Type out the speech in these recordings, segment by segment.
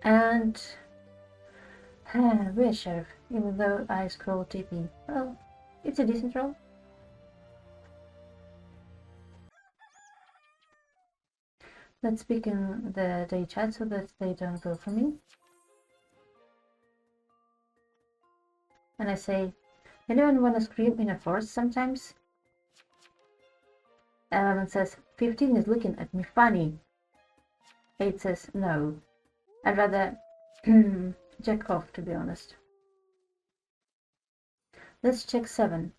And we're sheriff, even though I scroll TP. Well, it's a decent roll. Let's begin the day chat so that they don't go for me. And I say, anyone wanna scream in a forest sometimes? 11 says, 15 is looking at me funny. 8 says, no. I'd rather jack off, to be honest. Let's check 7.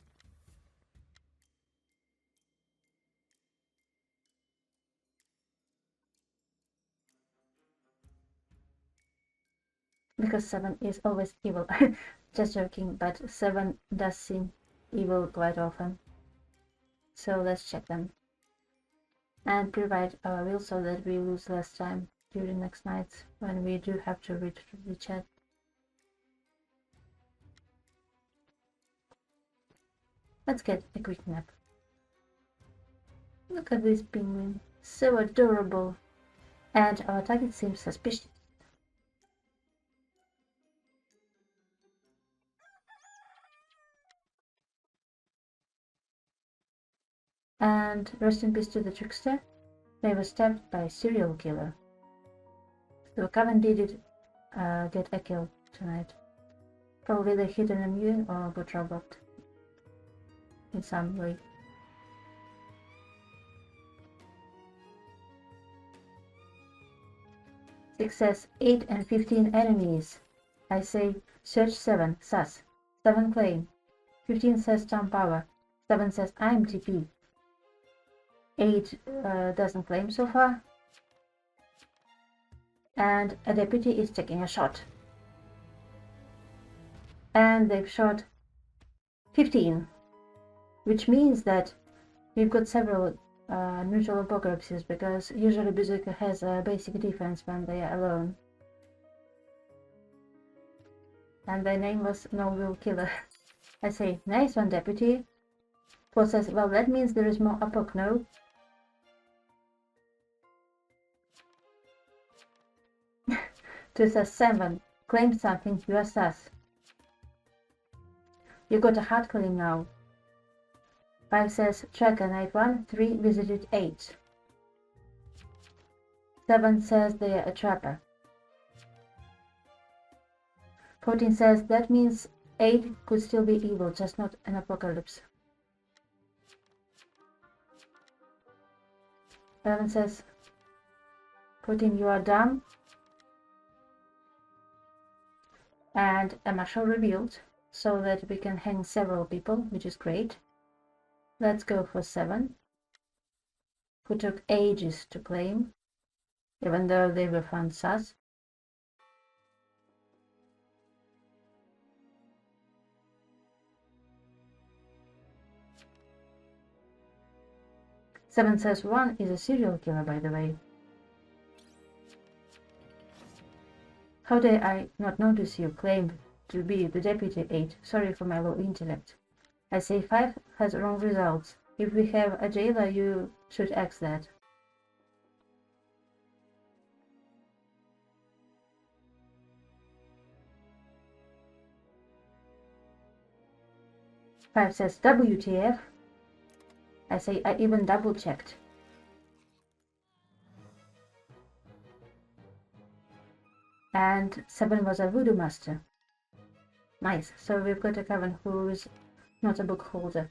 Because 7 is always evil. Just joking, but 7 does seem evil quite often. So let's check them. And provide our will so that we lose less time during next nights when we do have to read the chat. Let's get a quick nap. Look at this penguin, so adorable. And our target seems suspicious. And rest in peace to the trickster. They were stabbed by a serial killer. So Coven did get a kill tonight. Probably they hit an immune or got robbed in some way. Six says 8 and 15 enemies. I say search 7, sus. 7 claim. 15 says Tom Power. 7 says I'm TP. 8 doesn't claim so far. And a deputy is taking a shot. And they've shot 15. Which means that we've got several neutral apocalypses, because usually Berserker has a basic defense when they are alone. And their name was No Will Killer. I say, nice one, deputy. 4 says, well, that means there is more apoc, no? 2 says, 7, claim something, you are sus. You got a hard claim now. 5 says, tracker night 1, 3 visited 8. 7 says they are a trapper. 14 says, that means 8 could still be evil, just not an apocalypse. 11 says, 14, you are dumb. And a marshal revealed, so that we can hang several people, which is great. Let's go for 7, who took ages to claim, even though they were found sus. Seven says 1 is a serial killer, by the way. How dare I not notice you claim to be the deputy 8? Sorry for my low intellect. I say 5 has wrong results. If we have a jailer, you should ask that. Five says WTF. I say I even double checked. And 7 was a voodoo master. Nice, so we've got a coven who is not a book holder.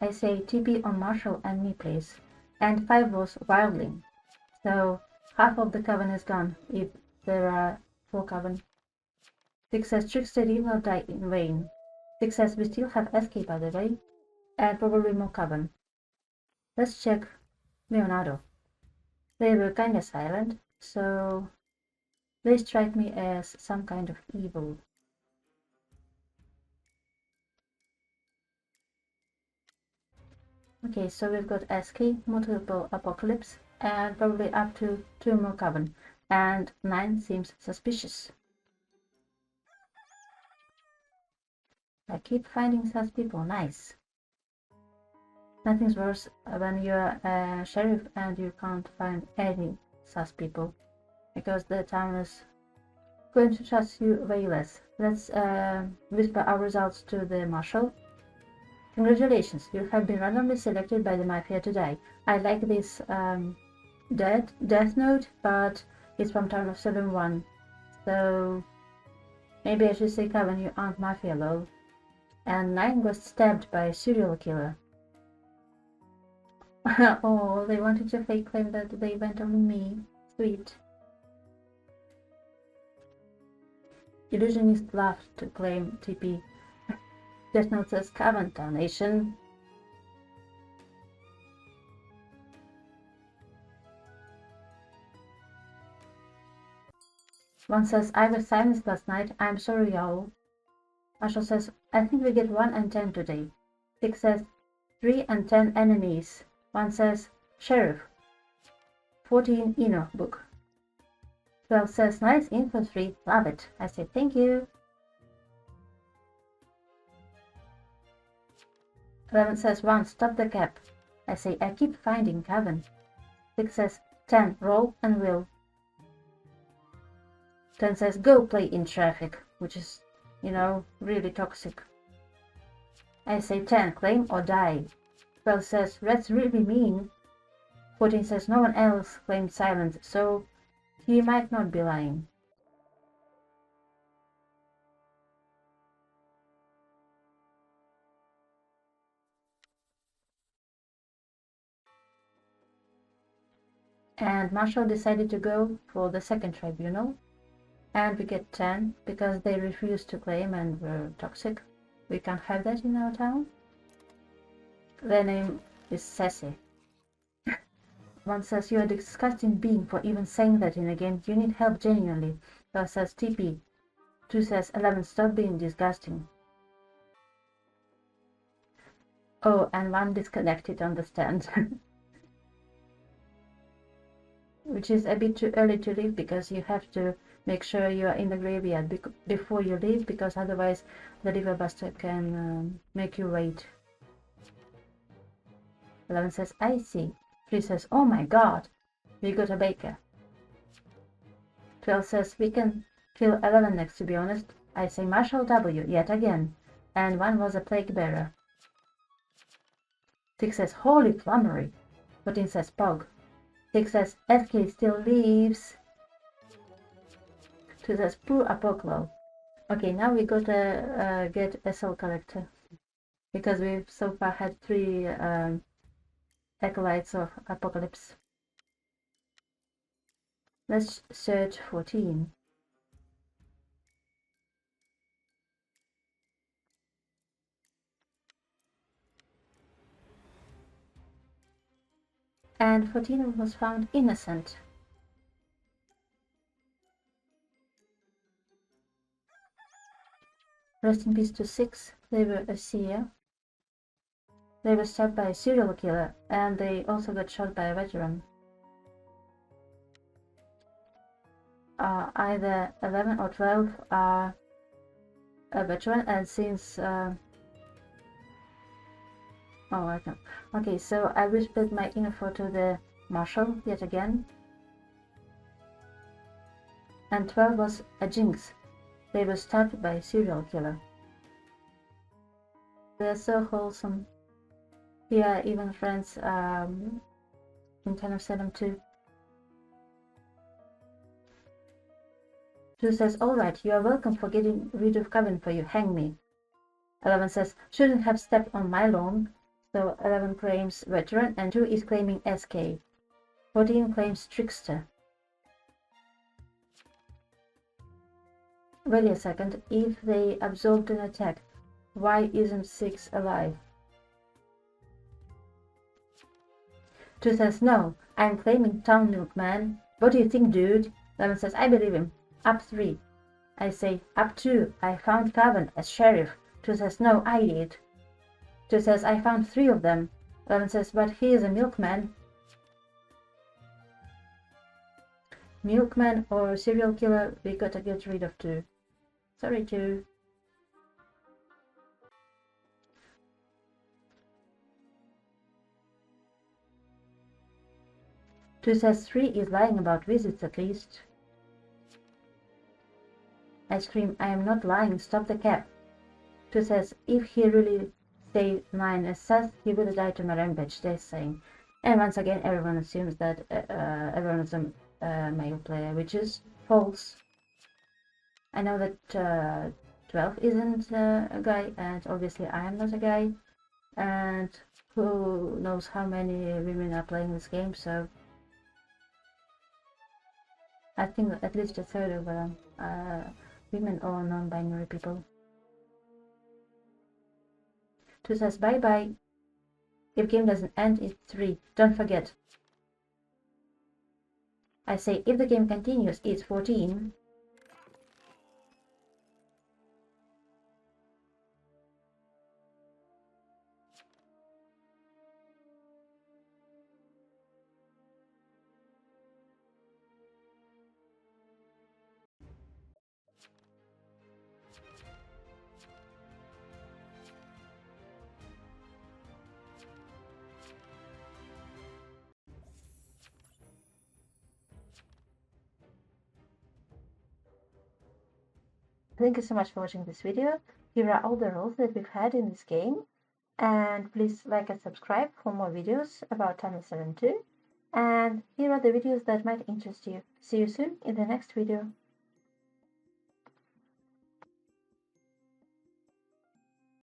I say TP on Marshall and me, please. And 5 was wildling. So half of the coven is gone, if there are 4 coven. 6 says trickster did not die in vain. 6 says we still have escape, by the way. And probably more coven. Let's check Leonardo. They were kinda silent, so they strike me as some kind of evil. Okay, so we've got SK, multiple apocalypse, and probably up to 2 more coven. And 9 seems suspicious. I keep finding such people, nice. Nothing's worse when you're a sheriff and you can't find any sus people, because the town is going to trust you way less. Let's whisper our results to the marshal. Congratulations, you have been randomly selected by the Mafia to die. I like this death note, but it's from town of Salem 1. So maybe I should say coven, you aren't Mafia, lol. And 9 was stabbed by a serial killer. Oh, they wanted to fake claim that they went on me. Sweet. Illusionist laughed to claim TP. Death Note says coven, damnation. One says, I was silenced last night. I'm sorry, y'all. Marshall says, I think we get 1 and 10 today. 6 says, 3 and 10 enemies. 1 says, Sheriff. 14 Eno book. 12 says, nice infantry. Love it. I say, thank you. 11 says, 1, stop the cap. I say, I keep finding coven. 6 says, 10, roll and will. 10 says, go play in traffic, which is, really toxic. I say 10, claim or die. 12 says, that's really mean. 14 says, no one else claimed silence, so he might not be lying. And Marshall decided to go for the second tribunal. And we get 10 because they refused to claim and were toxic. We can't have that in our town. Their name is Sassy. 1 says, you're a disgusting being for even saying that in a game. You need help genuinely. 12 says, TP. 2 says, 11, stop being disgusting. Oh, and 1 disconnected on the stand. Which is a bit too early to leave because you have to make sure you are in the graveyard before you leave, because otherwise the river buster can make you wait. 11 says, I see. 3 says, oh my god, we got a baker. 12 says, we can kill 11 next, to be honest. I say Marshal W yet again, and 1 was a plague bearer. 6 says, holy flummery. 14 says, Pog. 6 says, SK still leaves. 2 says, poor Apoclo. Okay, now we gotta get a soul collector, because we've so far had 3 acolytes of Apocalypse. Let's search 14. And 14 was found innocent. Rest in peace to 6. They were a seer. They were stabbed by a serial killer, and they also got shot by a veteran. Either 11 or 12 are a veteran, and since okay, so I whispered my info to the marshal yet again. And 12 was a jinx. They were stabbed by a serial killer. They're so wholesome. We are even friends in town of Salem too. 2 says, alright, you are welcome for getting rid of coven for you, hang me. 11 says, shouldn't have stepped on my lawn. So 11 claims veteran and 2 is claiming SK. 14 claims trickster. Wait a second, if they absorbed an attack, why isn't 6 alive? 2 says, no, I'm claiming town milkman. What do you think, dude? 11 says, I believe him. Up 3. I say, up 2, I found coven as sheriff. 2 says, no, I did. 2 says, I found 3 of them. 11 says, but he is a milkman. Milkman or serial killer, we gotta get rid of 2. Sorry, 2. 2 says 3 is lying about visits at least. I scream, I am not lying, stop the cap. 2 says, if he really stayed 9 as Seth, he would have died to my rampage, they're saying. And once again, everyone assumes that everyone is a male player, which is false. I know that 12 isn't a guy, and obviously I am not a guy, and who knows how many women are playing this game, so I think at least a third of women or non-binary people. 2 says bye bye. If game doesn't end, it's 3. Don't forget. I say if the game continues, it's 14. Thank you so much for watching this video. Here are all the roles that we've had in this game. And please like and subscribe for more videos about Tunnel 7 2. And here are the videos that might interest you. See you soon in the next video.